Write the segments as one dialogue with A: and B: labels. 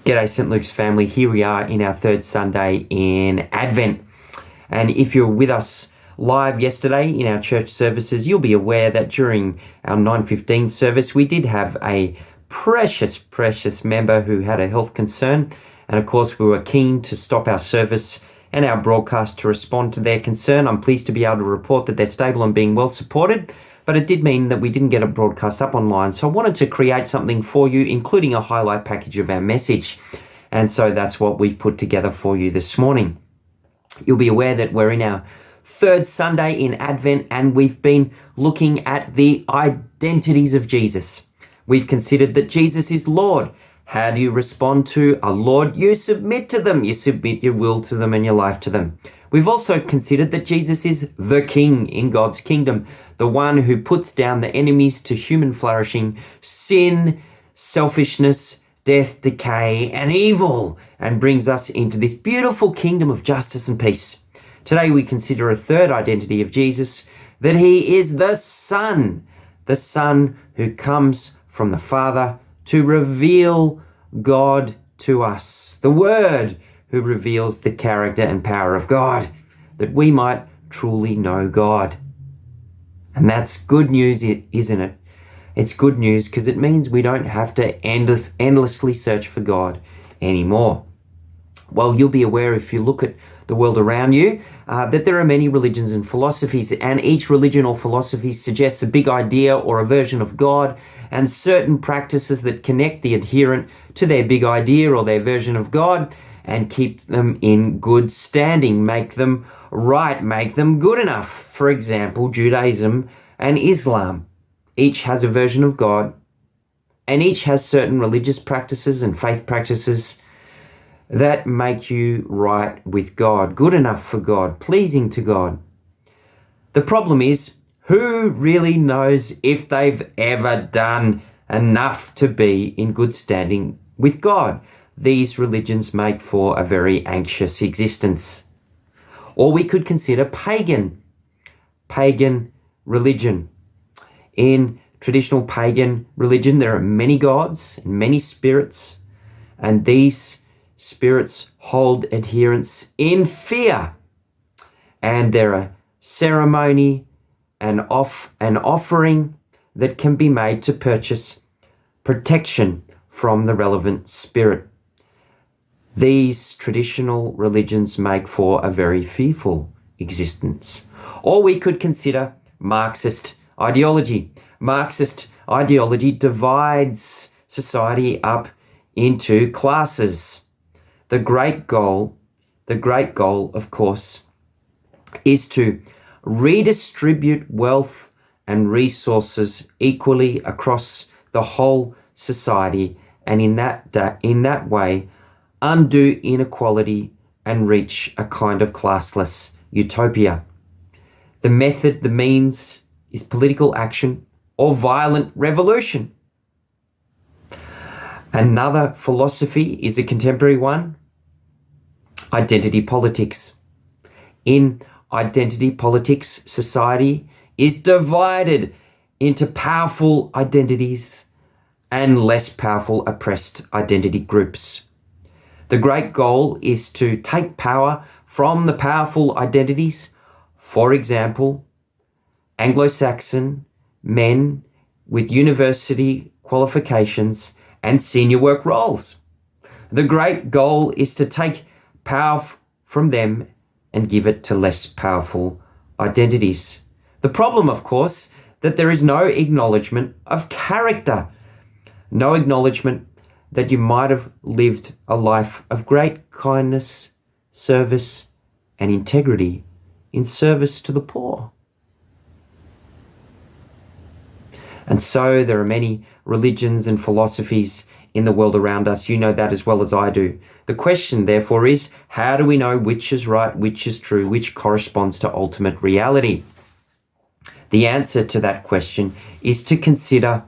A: G'day St. Luke's family, here we are in our third Sunday in Advent. And if you're with us live yesterday in our church services, you'll be aware that during our 9:15 service, we did have a precious member who had a health concern. And of course, we were keen to stop our service and our broadcast to respond to their concern. I'm pleased to be able to report that they're stable and being well supported. But it did mean that we didn't get a broadcast up online. So I wanted to create something for you, including a highlight package of our message. And so that's what we've put together for you this morning. You'll be aware that we're in our third Sunday in Advent, and we've been looking at the identities of Jesus. We've considered that Jesus is Lord. How do you respond to a Lord? You submit to them. You submit your will to them and your life to them. We've also considered that Jesus is the King in God's kingdom, the one who puts down the enemies to human flourishing, sin, selfishness, death, decay, and evil, and brings us into this beautiful kingdom of justice and peace. Today we consider a third identity of Jesus, that he is the Son who comes from the Father to reveal God to us, the Word who reveals the character and power of God, that we might truly know God. And that's good news, isn't it? It's good news because it means we don't have to endlessly search for God anymore. Well, you'll be aware if you look at the world around you that there are many religions and philosophies, and each religion or philosophy suggests a big idea or a version of God and certain practices that connect the adherent to their big idea or their version of God and keep them in good standing, make them right, make them good enough. For example, Judaism and Islam. Each has a version of God, and each has certain religious practices and faith practices that make you right with God, good enough for God, pleasing to God. The problem is, who really knows if they've ever done enough to be in good standing with God? These religions make for a very anxious existence. Or we could consider pagan religion. In traditional pagan religion, there are many gods and many spirits, and these spirits hold adherents in fear. And there are ceremony and an offering that can be made to purchase protection from the relevant spirit. These traditional religions make for a very fearful existence. Or we could consider Marxist ideology. Marxist ideology divides society up into classes. The great goal, of course, is to redistribute wealth and resources equally across the whole society, and in that way undo inequality and reach a kind of classless utopia. The method, the means, is political action or violent revolution. Another philosophy is a contemporary one, identity politics. In identity politics, society is divided into powerful identities and less powerful oppressed identity groups. The great goal is to take power from the powerful identities. For example, Anglo-Saxon men with university qualifications and senior work roles. The great goal is to take power from them and give it to less powerful identities. The problem, of course, that there is no acknowledgement of character, no acknowledgement that you might have lived a life of great kindness, service, and integrity in service to the poor. And so there are many religions and philosophies in the world around us. You know that as well as I do. The question, therefore, is how do we know which is right, which is true, which corresponds to ultimate reality? The answer to that question is to consider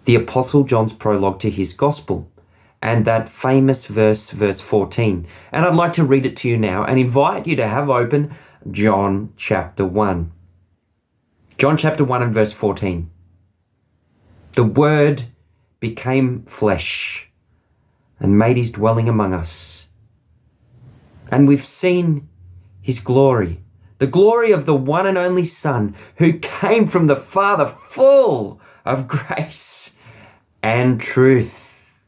A: the Apostle John's prologue to his gospel and that famous verse 14. And I'd like to read it to you now and invite you to have open John chapter 1. John chapter 1 and verse 14. The Word became flesh and made his dwelling among us. And we've seen his glory, the glory of the one and only Son who came from the Father, full of grace and truth.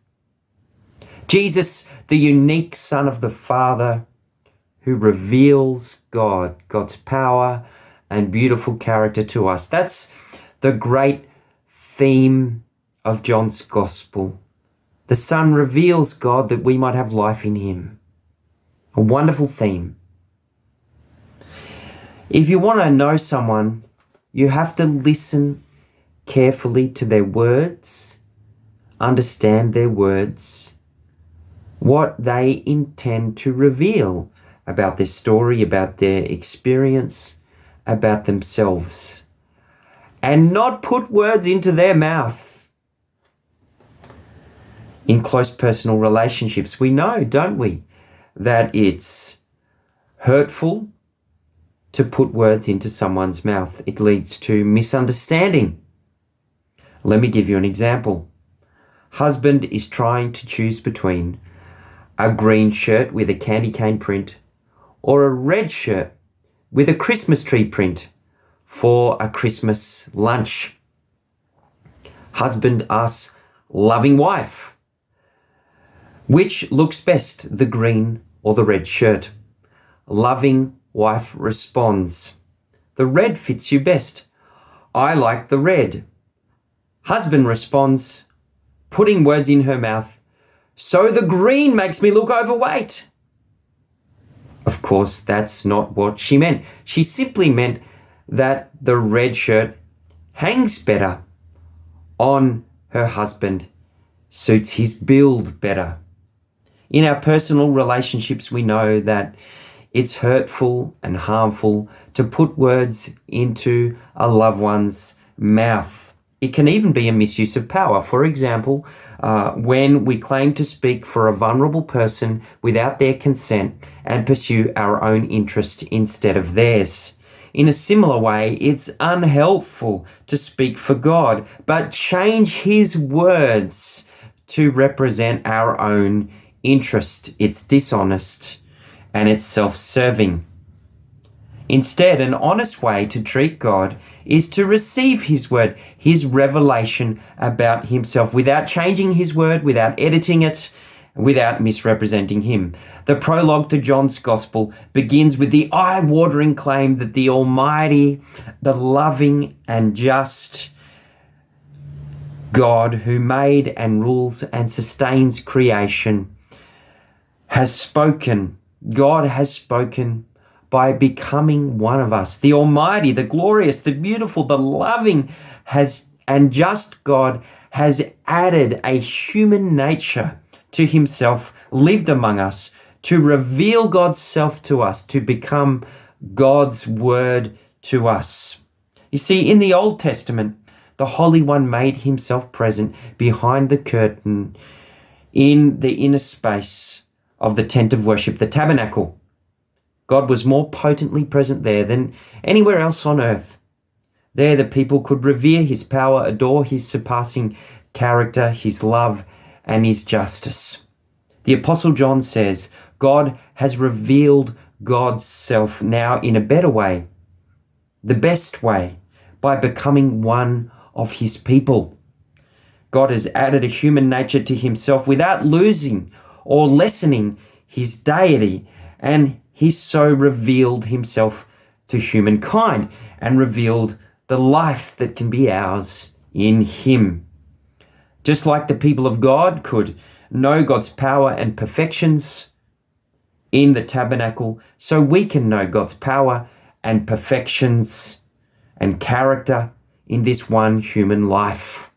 A: Jesus, the unique Son of the Father, who reveals God's power and beautiful character to us. That's the great theme of John's Gospel. The Son reveals God that we might have life in him. A wonderful theme. If you want to know someone, you have to listen carefully to their words, understand their words, what they intend to reveal about their story, about their experience, about themselves, and not put words into their mouth. In close personal relationships, we know, don't we, that it's hurtful to put words into someone's mouth. It leads to misunderstanding. Let me give you an example. Husband is trying to choose between a green shirt with a candy cane print or a red shirt with a Christmas tree print for a Christmas lunch. Husband asks loving wife, which looks best, the green or the red shirt? Loving wife responds, the red fits you best. I like the red. Husband responds, putting words in her mouth, so the green makes me look overweight. Of course, that's not what she meant. She simply meant that the red shirt hangs better on her husband, suits his build better. In our personal relationships, we know that it's hurtful and harmful to put words into a loved one's mouth. It can even be a misuse of power. For example, when we claim to speak for a vulnerable person without their consent and pursue our own interest instead of theirs. In a similar way, it's unhelpful to speak for God, but change his words to represent our own interest. It's dishonest and it's self-serving. Instead, an honest way to treat God is to receive his word, his revelation about himself, without changing his word, without editing it, without misrepresenting him. The prologue to John's Gospel begins with the eye-watering claim that the Almighty, the loving and just God who made and rules and sustains creation has spoken. God has spoken by becoming one of us. The Almighty, the glorious, the beautiful, the loving and just God has added a human nature to himself, lived among us, to reveal God's self to us, to become God's word to us. You see, in the Old Testament, the Holy One made himself present behind the curtain in the inner space of the tent of worship, the tabernacle. God was more potently present there than anywhere else on earth. There the people could revere his power, adore his surpassing character, his love, and his justice. The Apostle John says, God has revealed God's self now in a better way, the best way, by becoming one of his people. God has added a human nature to himself without losing or lessening his deity, and he so revealed himself to humankind and revealed the life that can be ours in him. Just like the people of God could know God's power and perfections in the tabernacle, so we can know God's power and perfections and character in this one human life.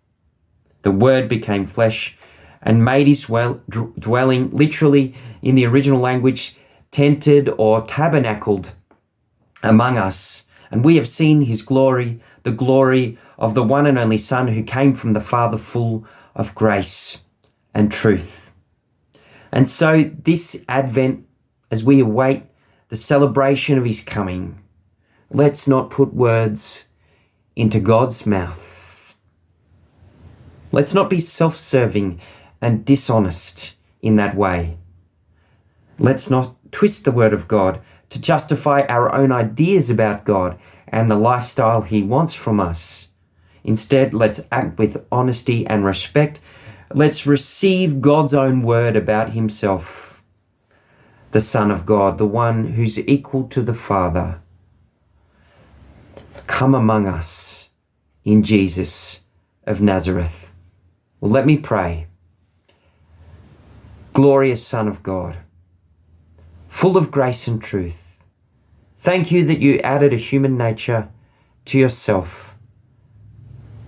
A: The Word became flesh and made his dwelling, literally in the original language, tented or tabernacled among us. And we have seen his glory, the glory of the one and only Son who came from the Father, full of grace and truth. And so this Advent, as we await the celebration of his coming, let's not put words into God's mouth. Let's not be self-serving and dishonest in that way. Let's not twist the word of God to justify our own ideas about God and the lifestyle he wants from us. Instead, let's act with honesty and respect. Let's receive God's own word about himself, the Son of God, the one who's equal to the Father. Come among us in Jesus of Nazareth. Well, let me pray. Glorious Son of God, full of grace and truth, thank you that you added a human nature to yourself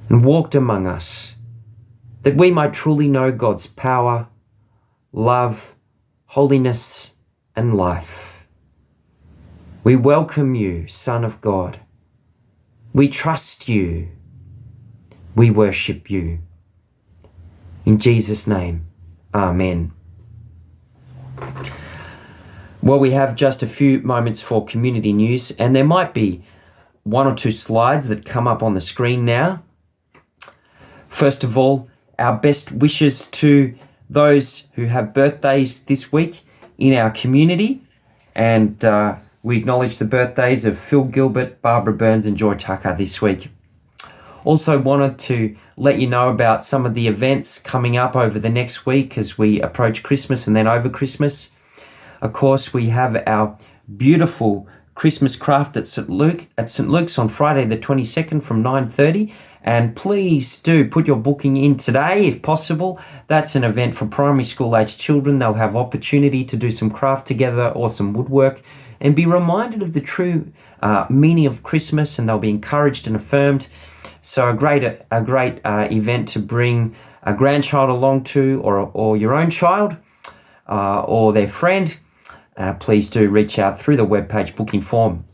A: and walked among us, that we might truly know God's power, love, holiness, and life. We welcome you, Son of God. We trust you. We worship you. In Jesus' name, amen. Well, we have just a few moments for community news, and there might be one or two slides that come up on the screen now. First of all, our best wishes to those who have birthdays this week in our community, and we acknowledge the birthdays of Phil Gilbert, Barbara Burns and Joy Tucker this week. Also wanted to let you know about some of the events coming up over the next week as we approach Christmas and then over Christmas. Of course, we have our beautiful Christmas craft at St. Luke's on Friday the 22nd from 9:30. And please do put your booking in today if possible. That's an event for primary school aged children. They'll have opportunity to do some craft together or some woodwork and be reminded of the true meaning of Christmas, and they'll be encouraged and affirmed. So a great event to bring a grandchild along to, or your own child or their friend. Please do reach out through the webpage booking form.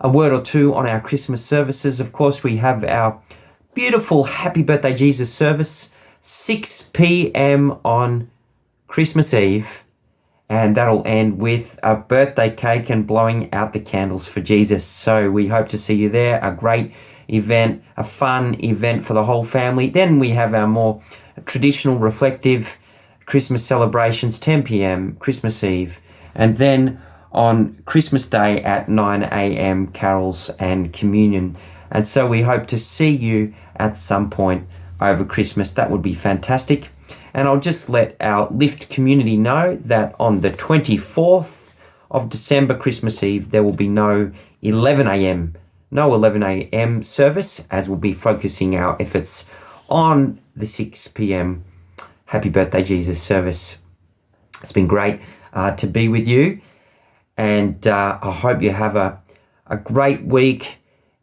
A: A word or two on our Christmas services. Of course, we have our beautiful Happy Birthday Jesus service, 6 p.m. on Christmas Eve, and that'll end with a birthday cake and blowing out the candles for Jesus. So we hope to see you there. A great event, a fun event for the whole family. Then we have our more traditional reflective Christmas celebrations, 10 p.m. Christmas Eve, and then on Christmas Day at 9 a.m. carols and communion. And so we hope to see you at some point over Christmas. That would be fantastic. And I'll just let our Lift community know that on the 24th of December, Christmas Eve, there will be no 11 a.m. service, as we'll be focusing our efforts on the 6 p.m. Happy Birthday Jesus service. It's been great to be with you, and I hope you have a great week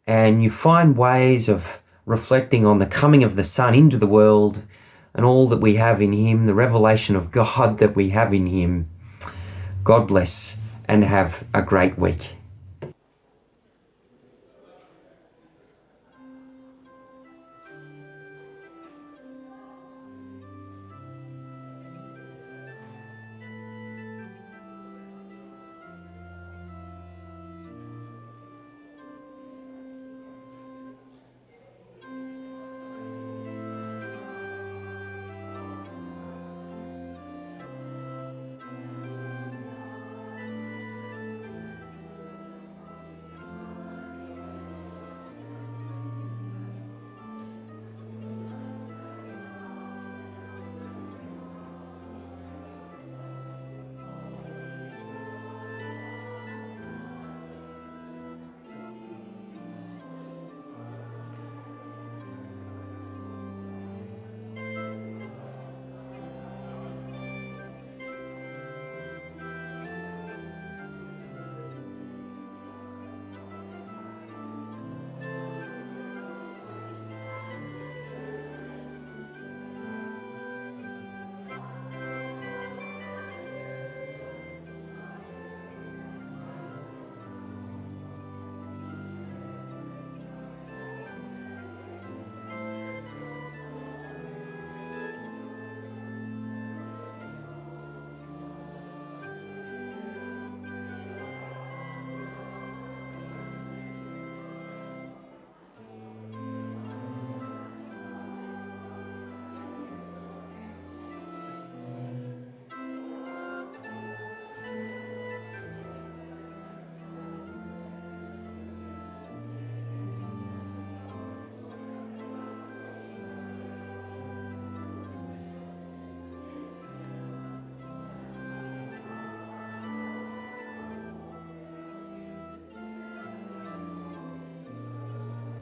A: and you find ways of reflecting on the coming of the Son into the world and all that we have in him, the revelation of God that we have in him. God bless and have a great week.